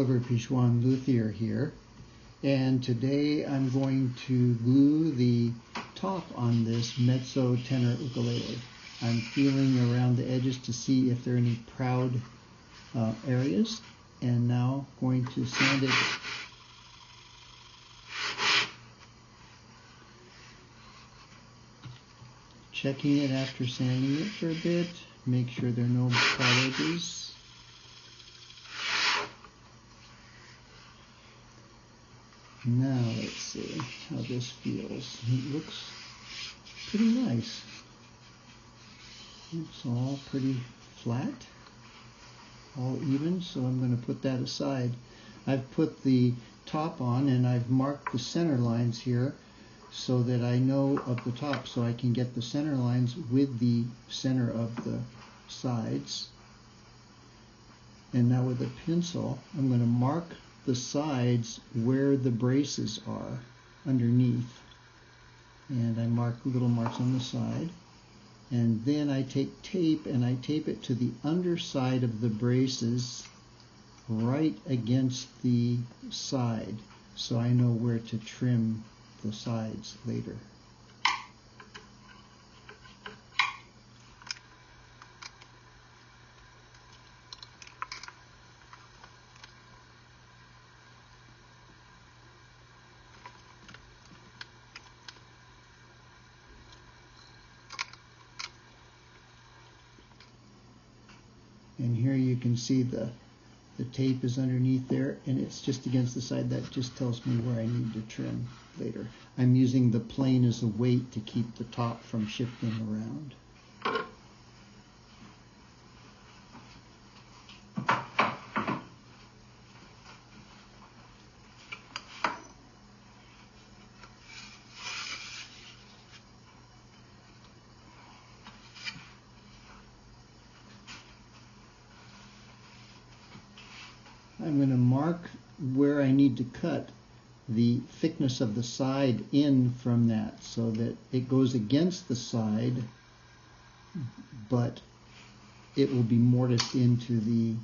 Silver Pichuan luthier here, and today I'm going to glue the top on this mezzo tenor ukulele. I'm feeling around the edges to see if there are any proud areas, and now going to sand it. Checking it after sanding it for a bit, make sure there are no proud edges. Now let's see how this feels. It looks pretty nice. It's all pretty flat, all even, so I'm going to put that aside. I've put the top on and I've marked the center lines here so that I know of the top, so I can get the center lines with the center of the sides. And now with a pencil, I'm going to mark the sides where the braces are underneath, and I mark little marks on the side, and then I take tape and I tape it to the underside of the braces right against the side, so I know where to trim the sides later. And here you can see the tape is underneath there, and it's just against the side. That just tells me where I need to trim later. I'm using the plane as a weight to keep the top from shifting around. I'm going to mark where I need to cut the thickness of the side in from that, so that it goes against the side, but it will be mortised into the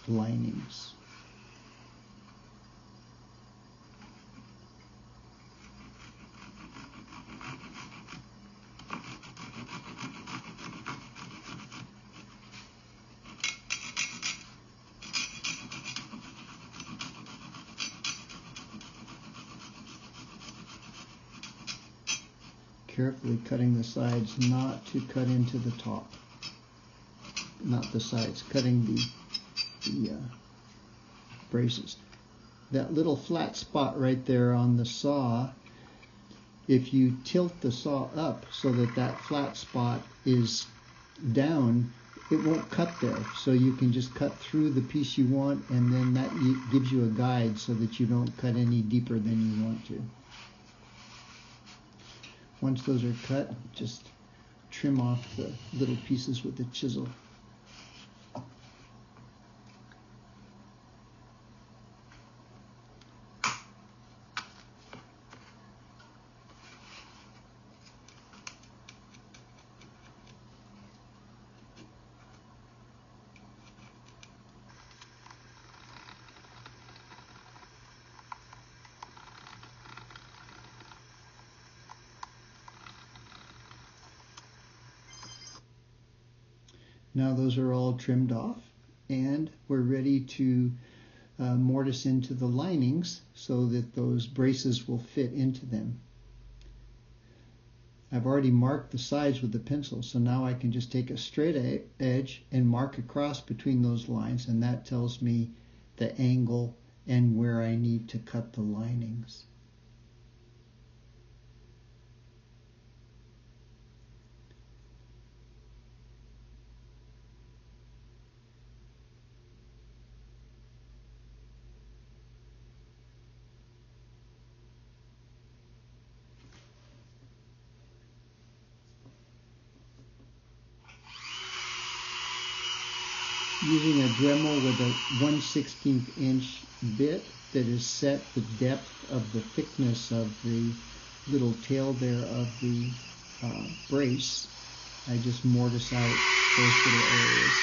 linings. Carefully cutting the sides not to cut into the top. Not the sides, cutting the braces. That little flat spot right there on the saw, if you tilt the saw up so that that flat spot is down, it won't cut there. So you can just cut through the piece you want, and then that gives you a guide so that you don't cut any deeper than you want to. Once those are cut, just trim off the little pieces with the chisel. Now those are all trimmed off, and we're ready to mortise into the linings so that those braces will fit into them. I've already marked the sides with the pencil, so now I can just take a straight edge and mark across between those lines, and that tells me the angle and where I need to cut the linings. Using a Dremel with a 1/16 inch bit that is set the depth of the thickness of the little tail there of the brace, I just mortise out those little areas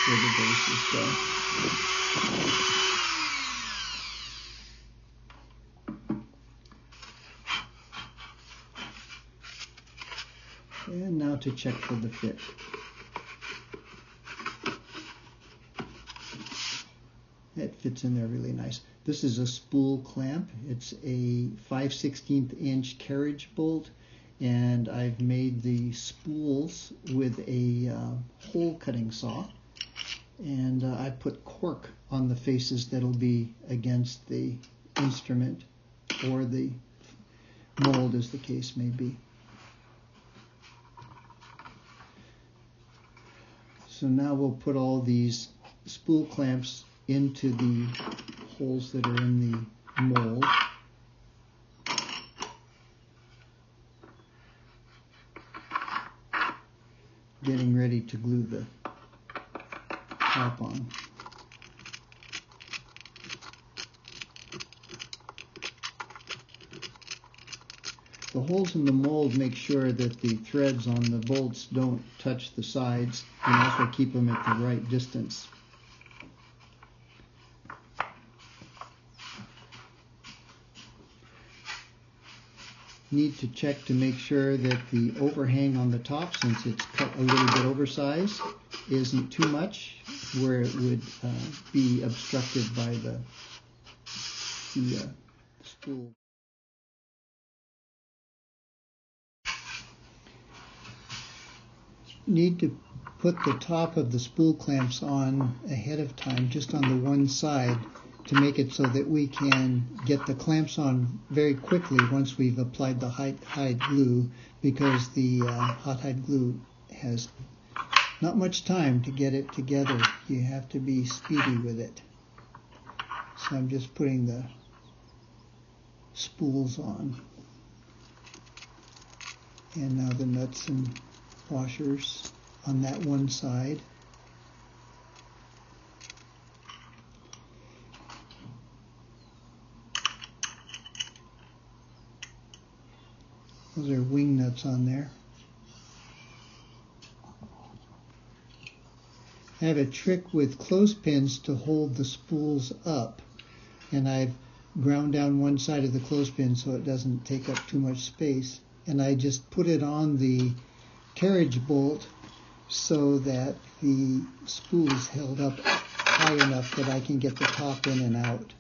where the braces go. And now to check for the fit. That fits in there really nice. This is a spool clamp. It's a 5/16 inch carriage bolt, and I've made the spools with a hole cutting saw, and I put cork on the faces that'll be against the instrument or the mold, as the case may be. So now we'll put all these spool clamps into the holes that are in the mold. Getting ready to glue the top on. The holes in the mold make sure that the threads on the bolts don't touch the sides, and also keep them at the right distance. Need to check to make sure that the overhang on the top, since it's cut a little bit oversized, isn't too much where it would be obstructed by the spool. Need to put the top of the spool clamps on ahead of time, just on the one side, to make it so that we can get the clamps on very quickly once we've applied the hide glue, because the hot hide glue has not much time to get it together. You have to be speedy with it. So I'm just putting the spools on. And now the nuts and washers on that one side. Those are wing nuts on there. I have a trick with clothespins to hold the spools up, and I've ground down one side of the clothespin so it doesn't take up too much space, and I just put it on the carriage bolt so that the spool is held up high enough that I can get the top in and out.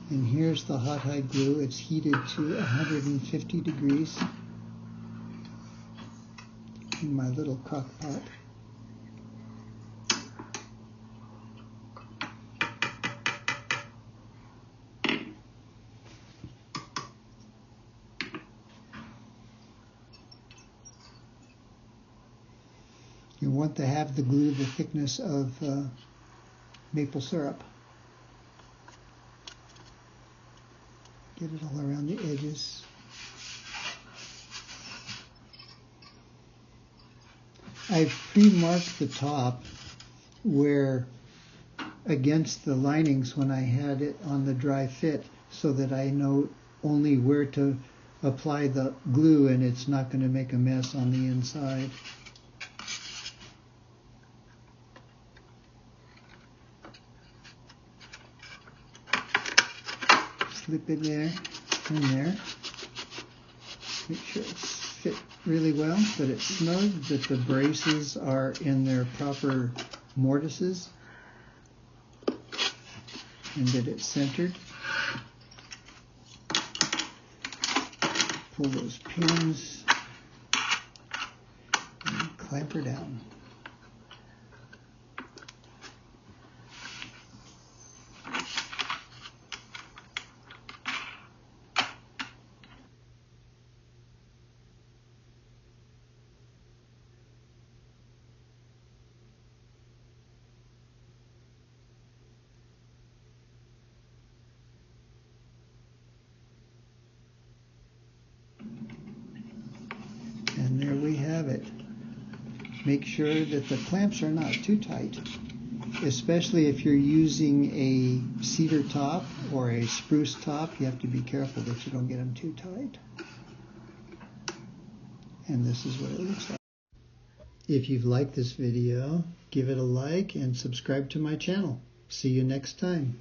And here's the hot hide glue. It's heated to 150 degrees in my little crock pot. You want to have the glue the thickness of maple syrup. Get it all around the edges. I've pre-marked the top where against the linings when I had it on the dry fit, so that I know only where to apply the glue and it's not going to make a mess on the inside. Slip it in there. Make sure it's fit really well, that it's snug, that the braces are in their proper mortises, and that it's centered. Pull those pins and clamp her down. And there we have it. Make sure that the clamps are not too tight. especially if you're using a cedar top or a spruce top, you have to be careful that you don't get them too tight. And this is what it looks like. If you've liked this video, give it a like and subscribe to my channel. See you next time.